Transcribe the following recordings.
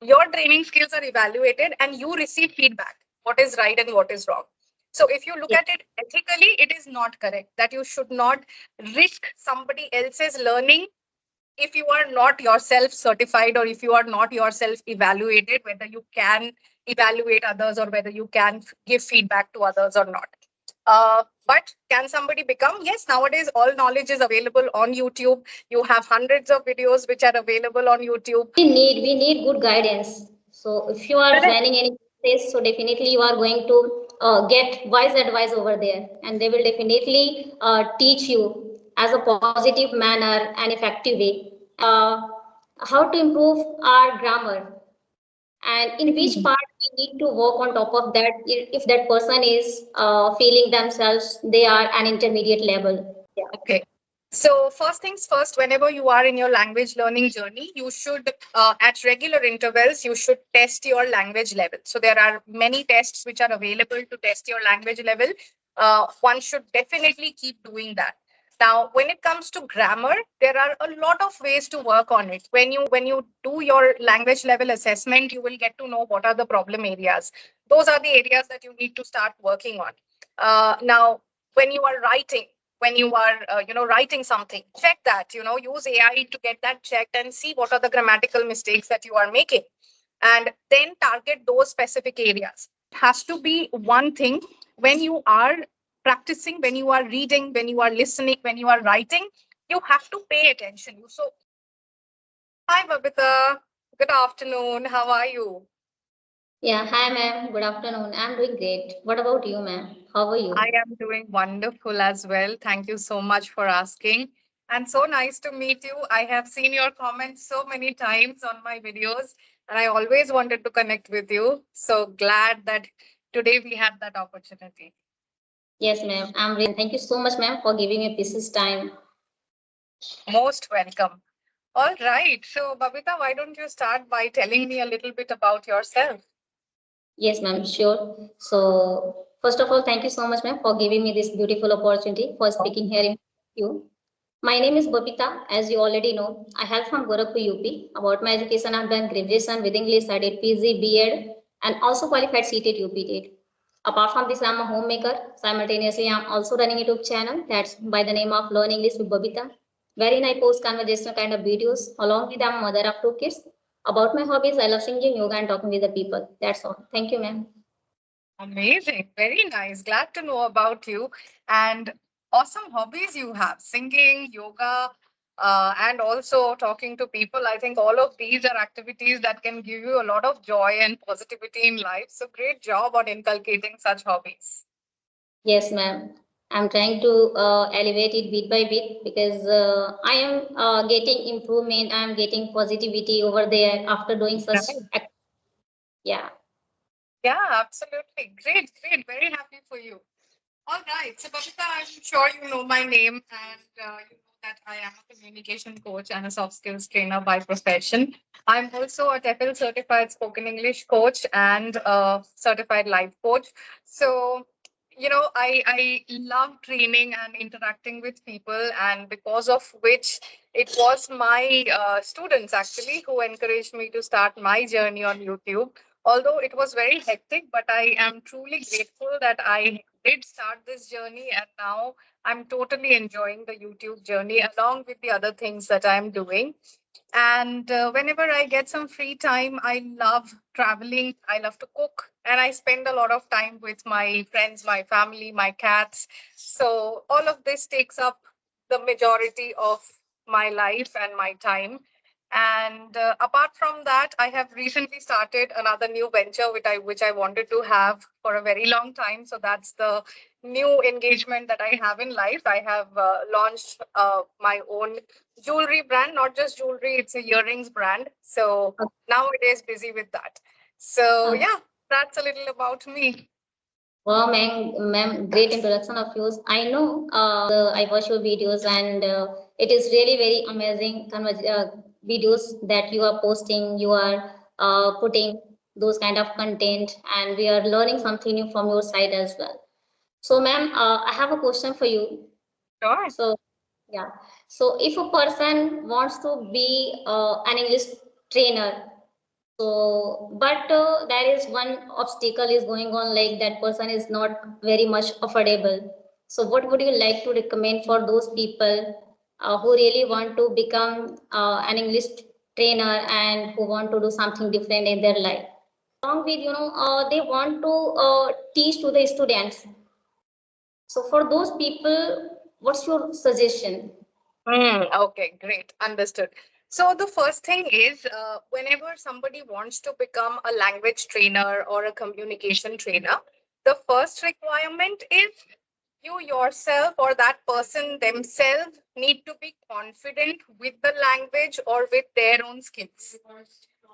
your training skills are evaluated and you receive feedback, what is right and what is wrong. So if you look Yeah. at it ethically, it is not correct that you should not risk somebody else's learning if you are not yourself certified, or if you are not yourself evaluated, whether you can evaluate others or whether you can give feedback to others or not. But can somebody become? Yes, nowadays all knowledge is available on YouTube. You have hundreds of videos which are available on YouTube. We need good guidance. So if you are Correct. joining any place, so definitely you are going to get wise advice over there, and they will definitely teach you as a positive manner and effective way uh, how to improve our grammar, and in which Hmm. part we need to work on top of that if that person is feeling themselves they are an intermediate level. Yeah. Okay. So, first things first, whenever you are in your language learning journey, you should, at regular intervals, you should test your language level. So, there are many tests which are available to test your language level. One should definitely keep doing that. Now, when it comes to grammar, there are a lot of ways to work on it. When you do your language level assessment, you will get to know what are the problem areas. Those are the areas that you need to start working on. Now, when you are writing, when you are writing something, check that, use AI to get that checked and see what are the grammatical mistakes that you are making, and then target those specific areas. Has to be one thing. When you are practicing, when you are reading, when you are listening, when you are writing, you have to pay attention. So, hi Babita, good afternoon, how are you? Yeah, hi ma'am. Good afternoon. I'm doing great. What about you, ma'am? How are I you? am doing wonderful as well. Thank you so much for asking. And so nice to meet you. I have seen your comments so many times on my videos, and I always wanted to connect with you. So glad that today we had that opportunity. Yes, ma'am. I'm really thank you so much, ma'am, for giving me precious time. Most welcome. All right. So, Babita, why don't you start by telling me a little bit about yourself? Yes, ma'am. Sure. So first of all, thank you so much, ma'am, for giving me this beautiful opportunity for speaking here in you. My name is Babita. As you already know, I hail from Gorakhpur, UP. About my education, I've done graduation with English. I did PG, B.Ed, and also qualified CTET, UPTET. Apart from this, I'm a homemaker. Simultaneously, I'm also running a YouTube channel that's by the name of Learn English with Babita, wherein I post conversational kind of videos. Along with, I'm a mother of two kids. About my hobbies, I love singing, yoga, and talking with the people. That's all. Thank you, ma'am. Amazing. Very nice. Glad to know about you. And awesome hobbies you have: singing, yoga, and also talking to people. I think all of these are activities that can give you a lot of joy and positivity in life. So, great job on inculcating such hobbies. Yes, ma'am. I'm trying to elevate it bit by bit because I am getting improvement. I'm getting positivity over there after doing such. Right. Yeah. Yeah, absolutely. Great, great. Very happy for you. All right. So, Babita, I'm sure you know my name, and you know that I am a communication coach and a soft skills trainer by profession. I'm also a TEFL certified spoken English coach and a certified life coach. So, I love training and interacting with people, and because of which it was my students actually who encouraged me to start my journey on YouTube. Although it was very hectic, but I am truly grateful that I did start this journey, and now I'm totally enjoying the YouTube journey along with the other things that I'm doing. And whenever I get some free time, I love traveling, I love to cook, and I spend a lot of time with my friends, my family, my cats. So all of this takes up the majority of my life and my time. And apart from that, I have recently started another new venture which I wanted to have for a very long time. So that's the new engagement that I have in life. I have launched my own jewelry brand, not just jewelry, it's a earrings brand. So nowadays busy with that. So Okay. yeah, that's a little about me. Wow, ma'am, great introduction of yours. I know I watch your videos and it is really very amazing videos that you are posting. You are putting those kind of content, and we are learning something new from your side as well. So, ma'am, I have a question for you. Sure. So, yeah. So, if a person wants to be an English trainer, So, but there is one obstacle is going on, like that person is not very much affordable. So, what would you like to recommend for those people who really want to become an English trainer and who want to do something different in their life? Along with, they want to teach to the students. So, for those people, what's your suggestion? Okay, great. Understood. So the first thing is whenever somebody wants to become a language trainer or a communication trainer, the first requirement is you yourself or that person themselves need to be confident with the language or with their own skills.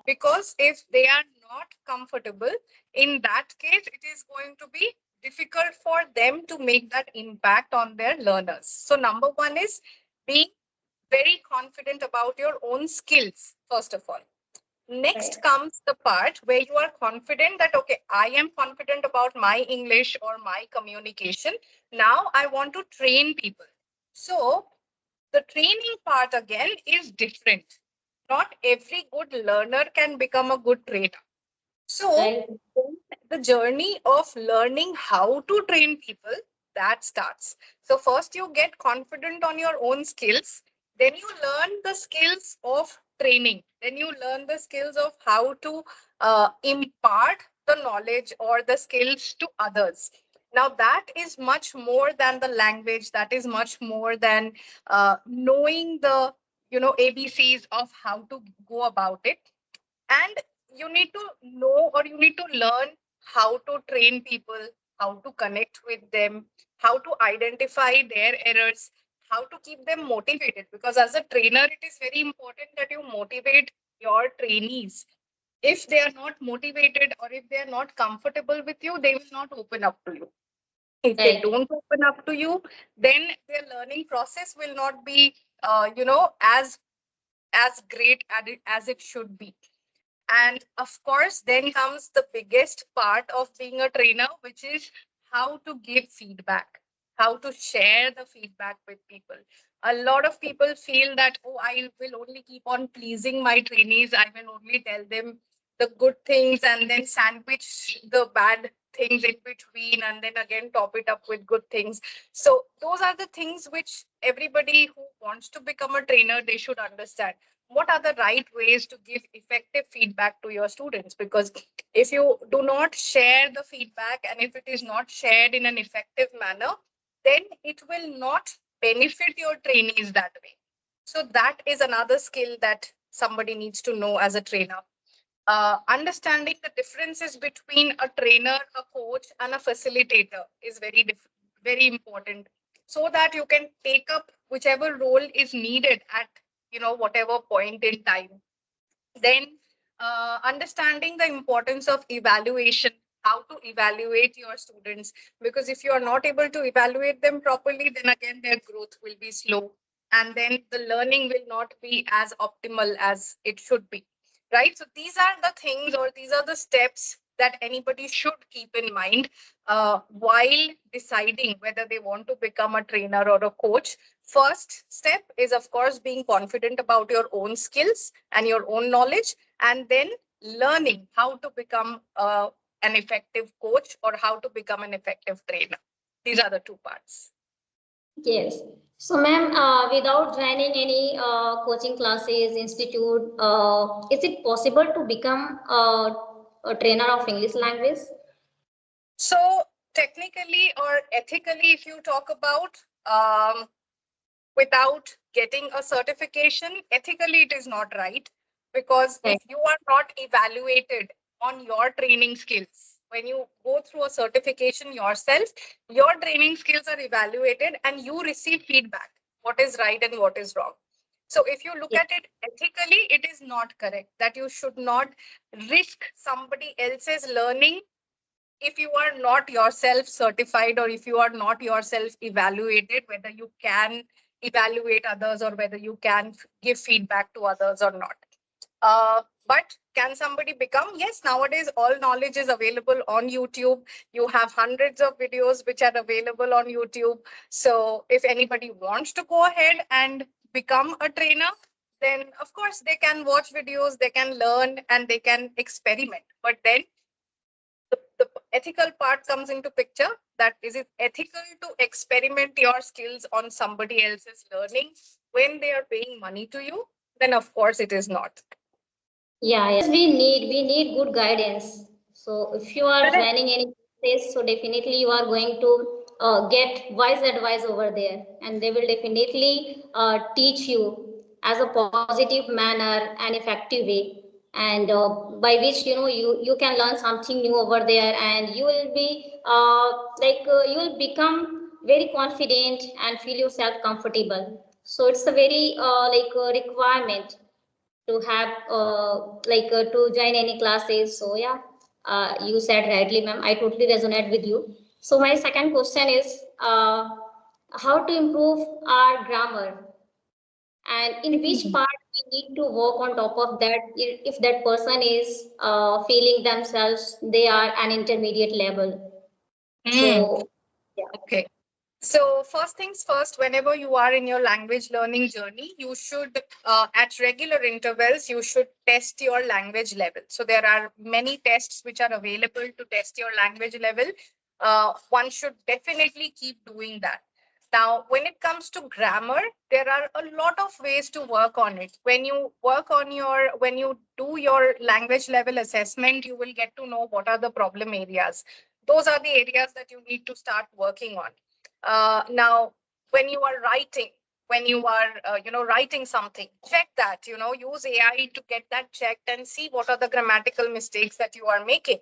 Because if they are not comfortable, in that case, it is going to be difficult for them to make that impact on their learners. So, number one is being very confident about your own skills, first of all. Right. Next comes the part where you are confident that, okay, I am confident about my English or my communication. Now I want to train people. So the training part again is different. Not every good learner can become a good trainer. So Right. then the journey of learning how to train people that starts. So first you get confident on your own skills, then you learn the skills of training, then you learn the skills of how to impart the knowledge or the skills to others. Now that is much more than the language. That is much more than knowing the ABCs of how to go about it, and you need to know or you need to learn how to train people, how to connect with them, how to identify their errors, how to keep them motivated, because as a trainer it is very important that you motivate your trainees. If they are not motivated or if they are not comfortable with you, they will not open up to you. If they Right. don't open up to you, then their learning process will not be as great as it should be. And of course, then comes the biggest part of being a trainer, which is how to give feedback, how to share the feedback with people. A lot of people feel that, oh, I will only keep on pleasing my trainees. I will only tell them the good things and then sandwich the bad things in between and then again top it up with good things. So those are the things which everybody who wants to become a trainer, they should understand what are the right ways to give effective feedback to your students. Because if you do not share the feedback and if it is not shared in an effective manner, then it will not benefit your trainees that way. So that is another skill that somebody needs to know as a trainer. Understanding the differences between a trainer, a coach, and a facilitator is very important, so that you can take up whichever role is needed at whatever point in time. Then understanding the importance of evaluation, how to evaluate your students, because if you are not able to evaluate them properly, then again their growth will be slow, and then the learning will not be as optimal as it should be, right? So these are the things, or these are the steps that anybody should keep in mind while deciding whether they want to become a trainer or a coach. First step is, of course, being confident about your own skills and your own knowledge, and then learning how to become an effective coach or how to become an effective trainer. These are the two parts. Yes. So, ma'am, without joining any coaching classes, institute, is it possible to become a trainer of English language? So, technically or ethically, if you talk about without getting a certification, ethically, it is not right. Because Right. if you are not evaluated on your training skills, when you go through a certification yourself, your training skills are evaluated and you receive feedback what is right and what is wrong. So, if you look Yes. at it ethically, it is not correct that you should not risk somebody else's learning if you are not yourself certified or if you are not yourself evaluated, whether you can evaluate others or whether you can give feedback to others or not. But can somebody become? Yes, nowadays all knowledge is available on YouTube. You have hundreds of videos which are available on YouTube. So if anybody wants to go ahead and become a trainer, then of course they can watch videos, they can learn, and they can experiment. But then the ethical part comes into picture. That is it ethical to experiment your skills on somebody else's learning when they are paying money to you? Then of course it is not. Yeah, yeah. We need good guidance. So if you are Correct. joining any place, so definitely you are going to get wise advice over there, and they will definitely teach you as a positive manner and effective way, and by which you can learn something new over there, and you will be you will become very confident and feel yourself comfortable. So it's a very requirement to have to join any classes. So yeah, you said rightly, ma'am. I totally resonate with you. So my second question is how to improve our grammar, and in which Hmm. part we need to work on top of that if that person is feeling themselves they are an intermediate level. Hmm. So yeah. Okay. So, first things first, whenever you are in your language learning journey, you should, at regular intervals, you should test your language level. So, there are many tests which are available to test your language level. One should definitely keep doing that. Now, when it comes to grammar, there are a lot of ways to work on it. When you do your language level assessment, you will get to know what are the problem areas. Those are the areas that you need to start working on. Now, when you are writing, when you are writing something, check that, use AI to get that checked and see what are the grammatical mistakes that you are making,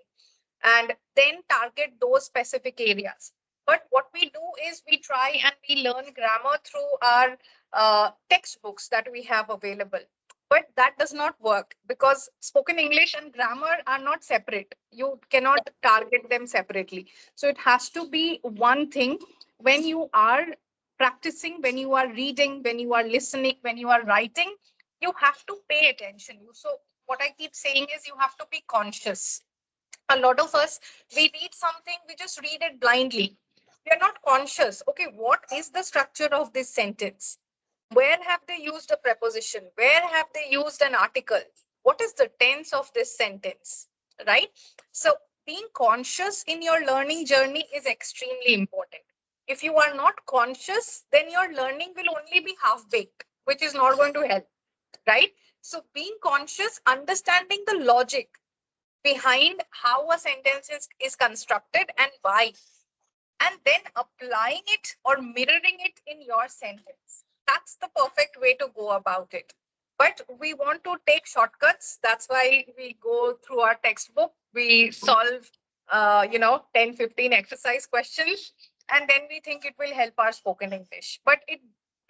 and then target those specific areas. But what we do is we try and we learn grammar through our textbooks that we have available. But that does not work because spoken English and grammar are not separate. You cannot target them separately. So it has to be one thing. When you are practicing, when you are reading, when you are listening, when you are writing, you have to pay attention. So what I keep saying is you have to be conscious. A lot of us, we read something, we just read it blindly. We are not conscious. Okay, what is the structure of this sentence? Where have they used a preposition? Where have they used an article? What is the tense of this sentence? Right? So, being conscious in your learning journey is extremely important. If you are not conscious, then your learning will only be half baked, which is not going to help. Right? So, being conscious, understanding the logic behind how a sentence is constructed and why, and then applying it or mirroring it in your sentence. That's the perfect way to go about it. But we want to take shortcuts. That's why we go through our textbook. We solve, 10, 15 exercise questions, and then we think it will help our spoken English. But it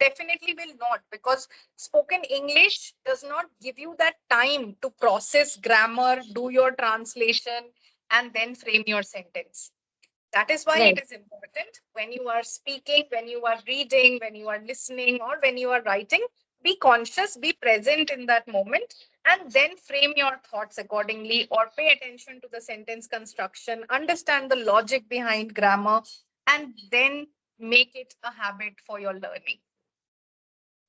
definitely will not, because spoken English does not give you that time to process grammar, do your translation, and then frame your sentence. That is why it Right. is important when you are speaking, when you are reading, when you are listening, or when you are writing, be conscious, be present in that moment, and then frame your thoughts accordingly, or pay attention to the sentence construction, understand the logic behind grammar, and then make it a habit for your learning.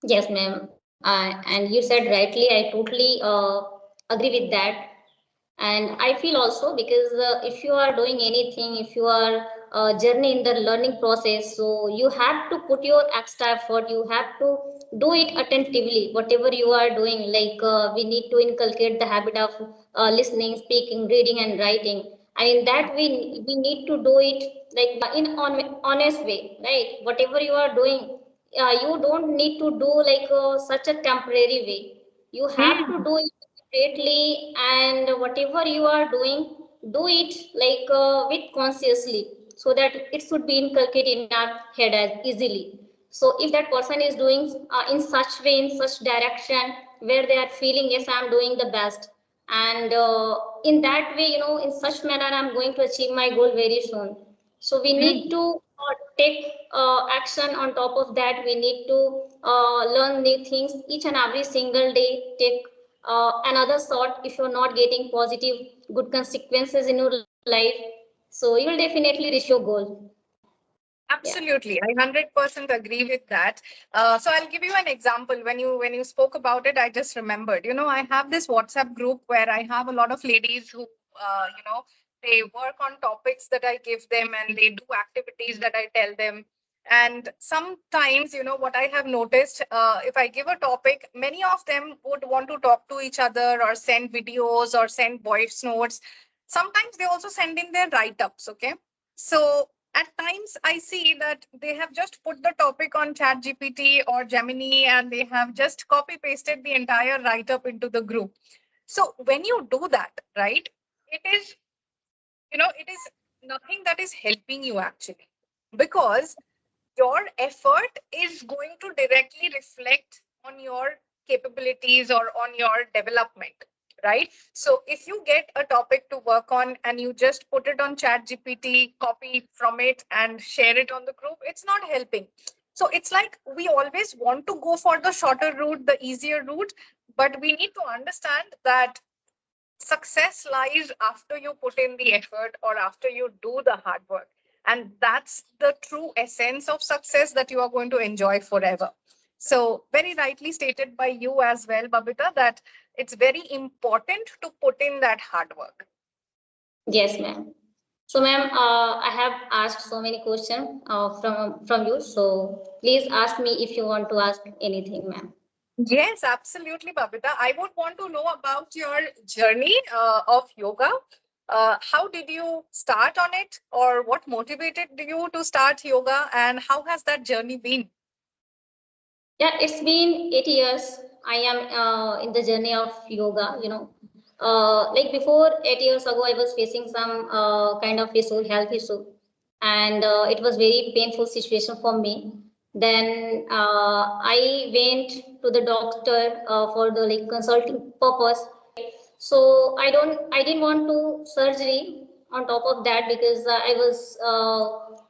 Yes, ma'am. And you said rightly. I totally agree with that. And I feel also because if you are doing anything, if you are journey in the learning process, so you have to put your extra effort, you have to do it attentively whatever you are doing. We need to inculcate the habit of listening, speaking, reading and writing. And in that we need to do it in honest way, right? Whatever you are doing, you don't need to do such a temporary way. You have to Hmm. do it greatly, and whatever you are doing, do it with consciously, so that it should be inculcated in our head as easily. So if that person is doing in such way, in such direction, where they are feeling, yes, I am doing the best, and in that way, in such manner I'm going to achieve my goal very soon. So we need Hmm. to take action on top of that. We need to learn new things each and every single day. Take another thought. If you're not getting positive good consequences in your life, so you will definitely reach your goal. Yeah. Absolutely, I 100% agree with that. So I'll give you an example. When you spoke about it, I just remembered. I have this WhatsApp group where I have a lot of ladies who, they work on topics that I give them, and they do activities that I tell them. And sometimes, what I have noticed, if I give a topic, many of them would want to talk to each other or send videos or send voice notes. Sometimes they also send in their write-ups. Okay, so at times I see that they have just put the topic on chat gpt or gemini, and they have just copy pasted the entire write up into the group. So when you do that, right, it is, it is nothing that is helping you actually, because your effort is going to directly reflect on your capabilities or on your development, right? So if you get a topic to work on and you just put it on chat gpt, copy from it and share it on the group, it's not helping. So it's like we always want to go for the shorter route, the easier route, but we need to understand that success lies after you put in the effort or after you do the hard work. And that's the true essence of success that you are going to enjoy forever. So, very rightly stated by you as well, Babita, that it's very important to put in that hard work. Yes, ma'am. So, ma'am, I have asked so many questions from you. So, please ask me if you want to ask anything, ma'am. Yes, absolutely, Babita. I would want to know about your journey of yoga. How did you start on it, or what motivated you to start yoga, and how has that journey been? Yeah, it's been 8 years. I am in the journey of yoga. Like before 8 years ago, I was facing some kind of issue, health issue, and it was very painful situation for me. Then I went to the doctor for the like consulting purpose. So I didn't want to surgery on top of that because I was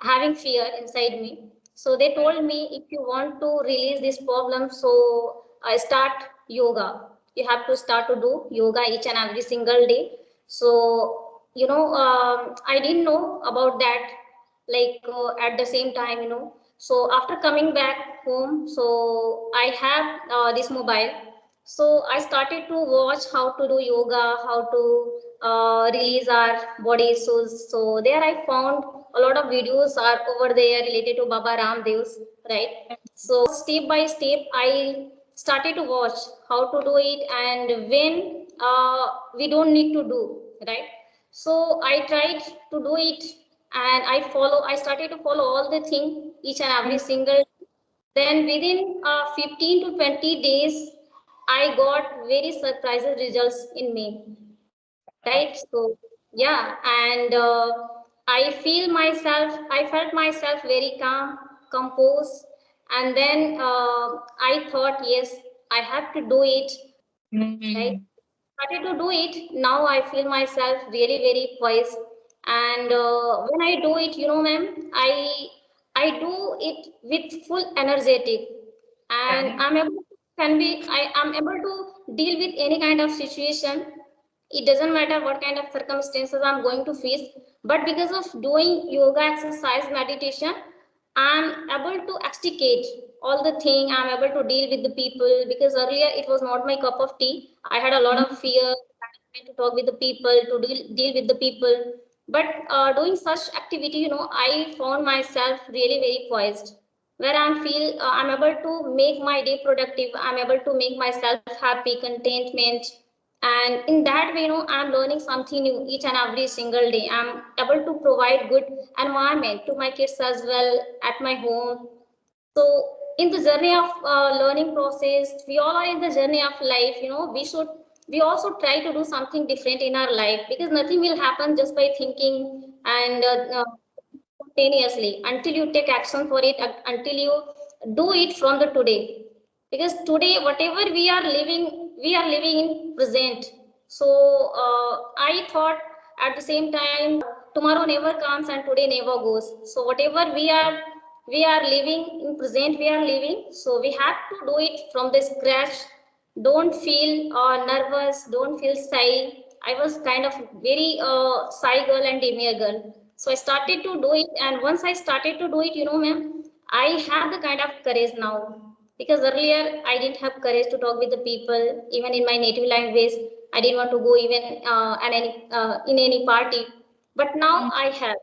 having fear inside me. So they told me if you want to release this problem, so I start yoga. You have to start to do yoga each and every single day. So I didn't know about that. Like at the same time, So after coming back home, so I have this mobile, so I started to watch how to do yoga, how to release our body. So there I found a lot of videos are over there related to Baba Ramdev's, right? So step by step, I started to watch how to do it and when we don't need to do, right? So I tried to do it and I started to follow all the thing, each and every single. Then within 15 to 20 days, I got very surprising results in me, right? So yeah, and I felt myself very calm, composed, and then I thought, yes, I have to do it, right? Mm. Started to do it. Now I feel myself really very poised, and when I do it, ma'am, I do it with full energetic, and Yeah. I am able to deal with any kind of situation. It doesn't matter what kind of circumstances I'm going to face, but because of doing yoga, exercise, meditation, I'm able to extricate all the thing. I'm able to deal with the people because earlier it was not my cup of tea. I had a lot of fear to talk with the people, to deal with the people. But doing such activity, I found myself really very poised, where I'm able to make my day productive. I'm able to make myself happy, contentment, and in that way, I'm learning something new each and every single day. I'm able to provide good environment to my kids as well at my home. So in the journey of learning process, we all are in the journey of life. We also try to do something different in our life because nothing will happen just by thinking and spontaneously until you take action for it, until you do it from the today. Because today, whatever we are living in present. So I thought at the same time, tomorrow never comes and today never goes. So whatever we are living in present, we are living. So we have to do it from the scratch. Don't feel nervous. Don't feel shy. I was kind of very shy girl and demure girl. So I started to do it, and once I started to do it, ma'am, I have the kind of courage now. Because earlier I didn't have courage to talk with the people, even in my native language. I didn't want to go even in any party. But now I have.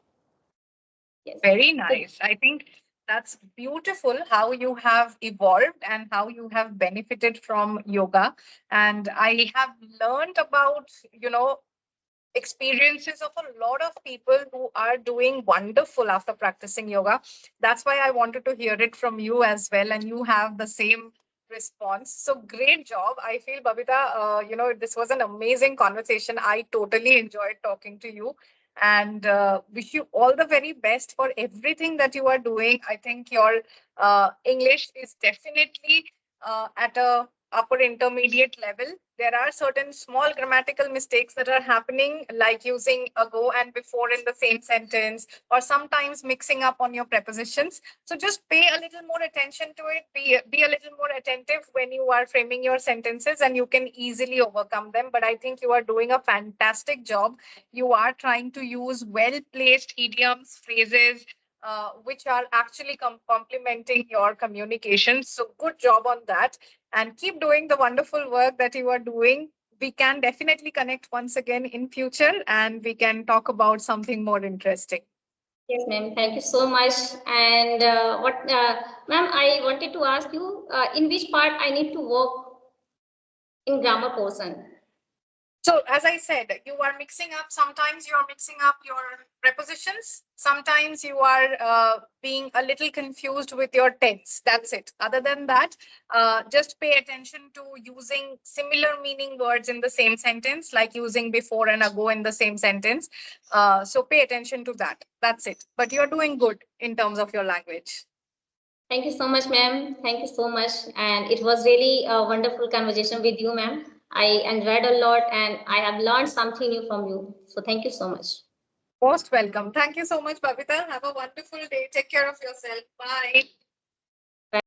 Yes. Very So nice. I think that's beautiful how you have evolved and how you have benefited from yoga. And I have learned about, experiences of a lot of people who are doing wonderful after practicing yoga. That's why I wanted to hear it from you as well, and you have the same response. So great job. I feel, Babita, this was an amazing conversation. I totally enjoyed talking to you, and wish you all the very best for everything that you are doing. I think your English is definitely at a upper intermediate level. There are certain small grammatical mistakes that are happening, like using ago and before in the same sentence, or sometimes mixing up on your prepositions. So just pay a little more attention to it. Be a little more attentive when you are framing your sentences, and you can easily overcome them. But I think you are doing a fantastic job. You are trying to use well placed idioms, phrases, which are actually complementing your communication. So, good job on that. And keep doing the wonderful work that you are doing. We can definitely connect once again in future, and we can talk about something more interesting. yes, ma'am. Thank you so much. And ma'am, I wanted to ask you, in which part I need to work in grammar portion? So, as I said, you are mixing up. Sometimes you are mixing up your prepositions. Sometimes you are being a little confused with your tense. That's it. Other than that, just pay attention to using similar meaning words in the same sentence, like using before and ago in the same sentence. So, pay attention to that. That's it. But you're doing good in terms of your language. Thank you so much, ma'am. Thank you so much. And it was really a wonderful conversation with you, ma'am. I enjoyed a lot and I have learned something new from you. So thank you so much. Most welcome. Thank you so much, Babita. Have a wonderful day. Take care of yourself. Bye.